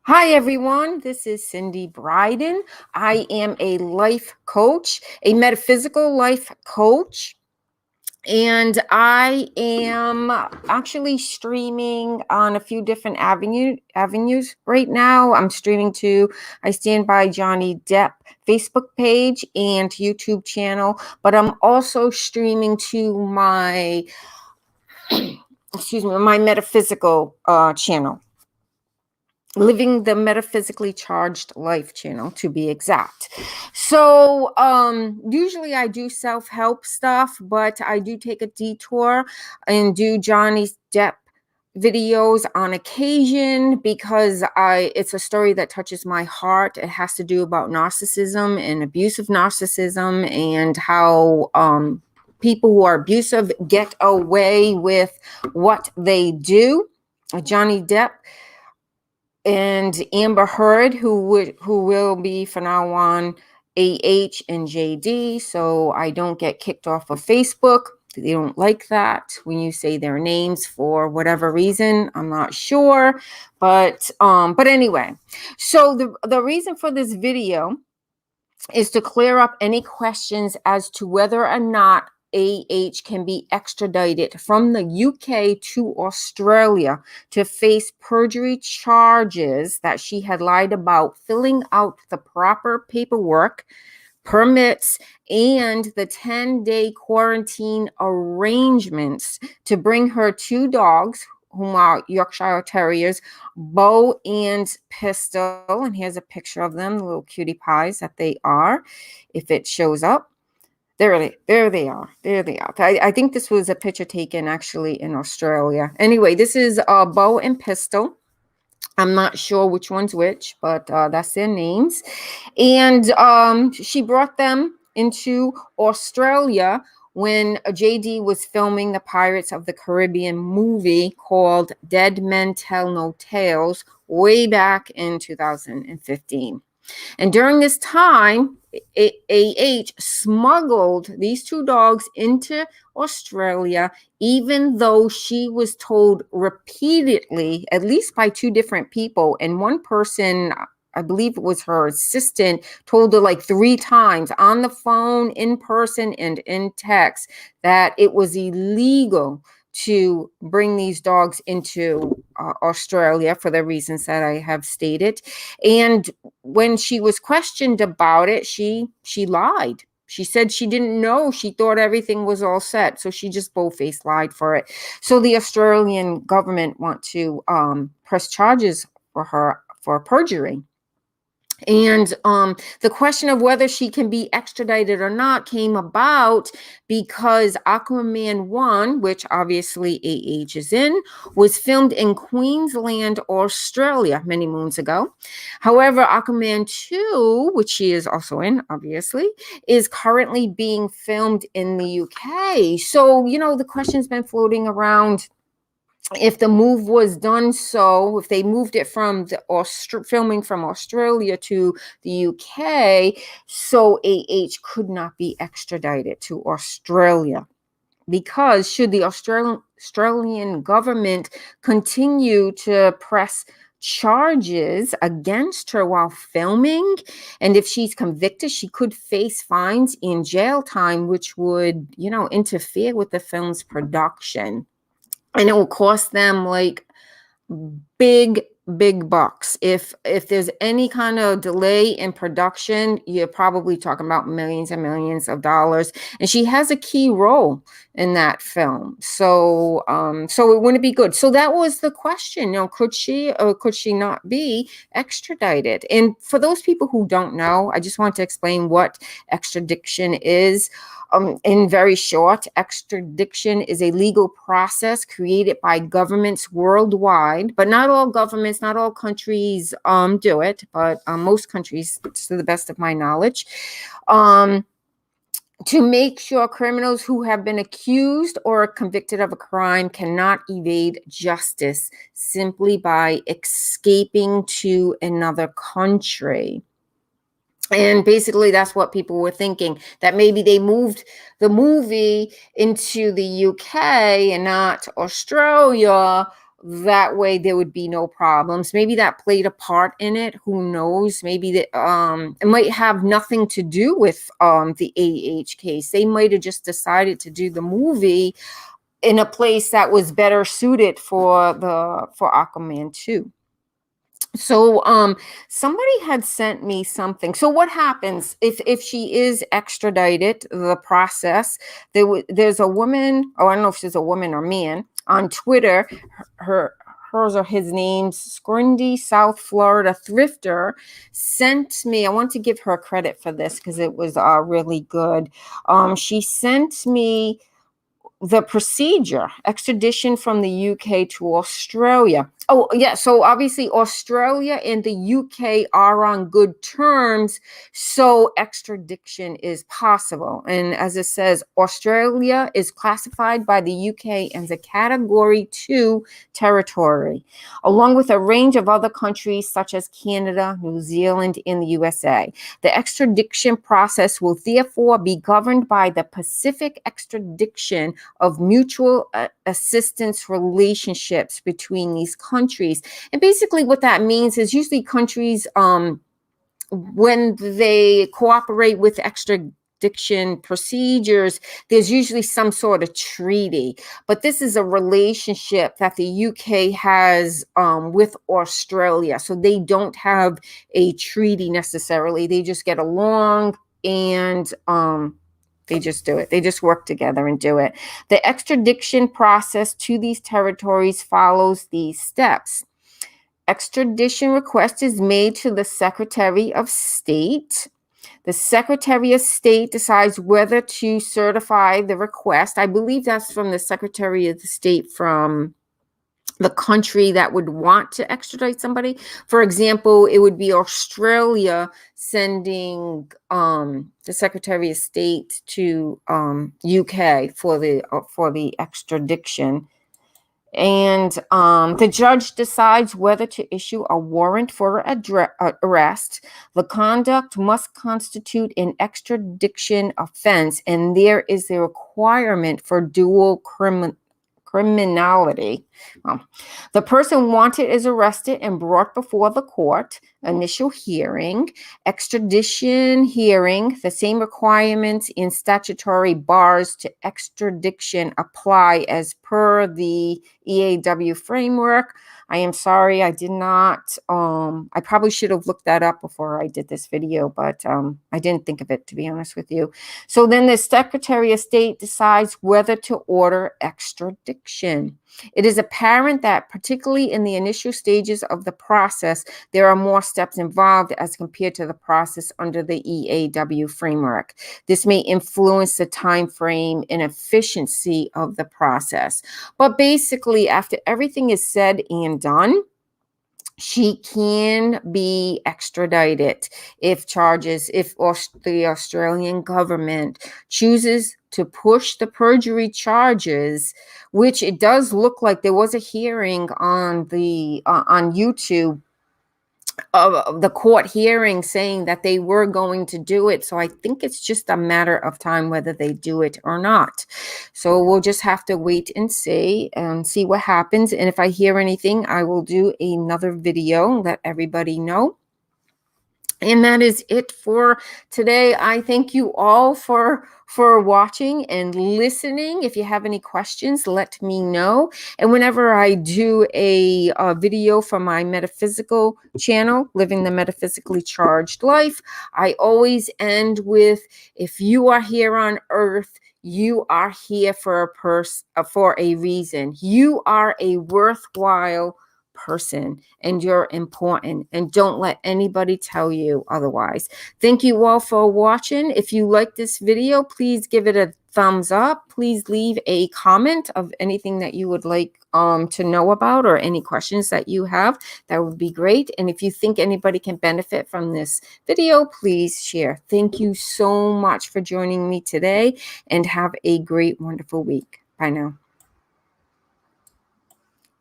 Hi, everyone. This is Cindy Bryden. I am a life coach, a metaphysical life coach, and I am actually streaming on a few different avenues right now. I'm streaming to I Stand By Johnny Depp Facebook page and YouTube channel, but I'm also streaming to my my metaphysical channel. Living the Metaphysically Charged Life channel, to be exact. So usually I do self-help stuff, but I do take a detour and do Johnny Depp videos on occasion because it's a story that touches my heart. It has to do about narcissism and abusive narcissism and how people who are abusive get away with what they do. Johnny Depp and Amber Heard, who will be from now on AH and JD, so I don't get kicked off of Facebook. They don't like that when you say their names for whatever reason. I'm not sure, but anyway. So the reason for this video is to clear up any questions as to whether or not AH can be extradited from the UK to Australia to face perjury charges that she had lied about filling out the proper paperwork, permits, and the 10-day quarantine arrangements to bring her two dogs, whom are Yorkshire Terriers, Bo and Pistol. And here's a picture of them, the little cutie pies that they are, if it shows up. There they are. I think this was a picture taken actually in Australia. Anyway, this is Bo and Pistol. I'm not sure which one's which, but that's their names. And she brought them into Australia when JD was filming the Pirates of the Caribbean movie called Dead Men Tell No Tales way back in 2015. And during this time, AH smuggled these two dogs into Australia, even though she was told repeatedly, at least by two different people, and one person, I believe it was her assistant, told her like 3 times on the phone, in person, and in text that it was illegal to bring these dogs into Australia for the reasons that I have stated. And when she was questioned about it, she lied. She said she didn't know. She thought everything was all set. So she just bold-faced lied for it. So the Australian government want to press charges for her for perjury. And the question of whether she can be extradited or not came about because Aquaman 1, which obviously AH is in, was filmed in Queensland, Australia, many moons ago. However, Aquaman 2, which she is also in, obviously, is currently being filmed in the UK. So, the question's been floating around if the move was done if they moved it from the filming from Australia to the UK, so AH could not be extradited to Australia. Because should the Australian government continue to press charges against her while filming, and if she's convicted, she could face fines and jail time, which would, interfere with the film's production. And it will cost them like big bucks. If there's any kind of delay in production, you're probably talking about millions and millions of dollars. And she has a key role in that film. So it wouldn't be good. So that was the question. Could she or could she not be extradited? And for those people who don't know, I just want to explain what extradition is. In very short, extradition is a legal process created by governments worldwide, but not all governments, not all countries do it, but most countries, to the best of my knowledge, to make sure criminals who have been accused or convicted of a crime cannot evade justice simply by escaping to another country. And basically, that's what people were thinking, that maybe they moved the movie into the UK and not Australia That way there would be no problems. Maybe that played a part in it. Who knows? Maybe that it might have nothing to do with the AH case. They might have just decided to do the movie in a place that was better suited for Aquaman 2. So somebody had sent me something. So what happens if she is extradited? The process, there's a woman, oh, I don't know if she's a woman or man, on Twitter. Hers or his name, Scrindy, South Florida thrifter, sent me. I want to give her credit for this because it was really good. She sent me the procedure, extradition from the UK to Australia. Oh, yeah. So obviously Australia and the UK are on good terms, so extradition is possible. And as it says, Australia is classified by the UK as a Category 2 territory, along with a range of other countries such as Canada, New Zealand, and the USA. The extradition process will therefore be governed by the Pacific Extradition of Mutual Assistance relationships between these countries. And basically what that means is usually countries, when they cooperate with extradition procedures, there's usually some sort of treaty. But this is a relationship that the UK has with Australia. So they don't have a treaty necessarily. They just get along and they just do it. They just work together and do it. The extradition process to these territories follows these steps. Extradition request is made to the Secretary of State. The Secretary of State decides whether to certify the request. I believe that's from the Secretary of State from the country that would want to extradite somebody. For example, it would be Australia sending the Secretary of State to UK for the extradition. And the judge decides whether to issue a warrant for arrest. The conduct must constitute an extradition offense, and there is a requirement for dual criminality. The person wanted is arrested and brought before the court. Initial hearing, extradition hearing, the same requirements in statutory bars to extradition apply as per the EAW framework. I am sorry, I did not, I probably should have looked that up before I did this video, but I didn't think of it, to be honest with you. So then the Secretary of State decides whether to order extradition. It is apparent that particularly in the initial stages of the process, there are more steps involved as compared to the process under the EAW framework. This may influence the time frame and efficiency of the process. But basically, after everything is said and done, she can be extradited if the Australian government chooses to push the perjury charges, which it does look like there was a hearing on the on YouTube of the court hearing saying that they were going to do it. So I think it's just a matter of time whether they do it or not. So we'll just have to wait and see what happens. And if I hear anything, I will do another video, let everybody know. And that is it for today. I thank you all for watching and listening. If you have any questions, let me know. And whenever I do a video for my metaphysical channel, Living the Metaphysically Charged Life, I always end with, if you are here on earth, you are here for a reason. You are a worthwhile person and you're important, and don't let anybody tell you otherwise. Thank you all for watching. If you like this video, please give it a thumbs up. Please leave a comment of anything that you would like to know about, or any questions that you have. That would be great. And if you think anybody can benefit from this video, please share. Thank you so much for joining me today, and have a great, wonderful week. Bye now.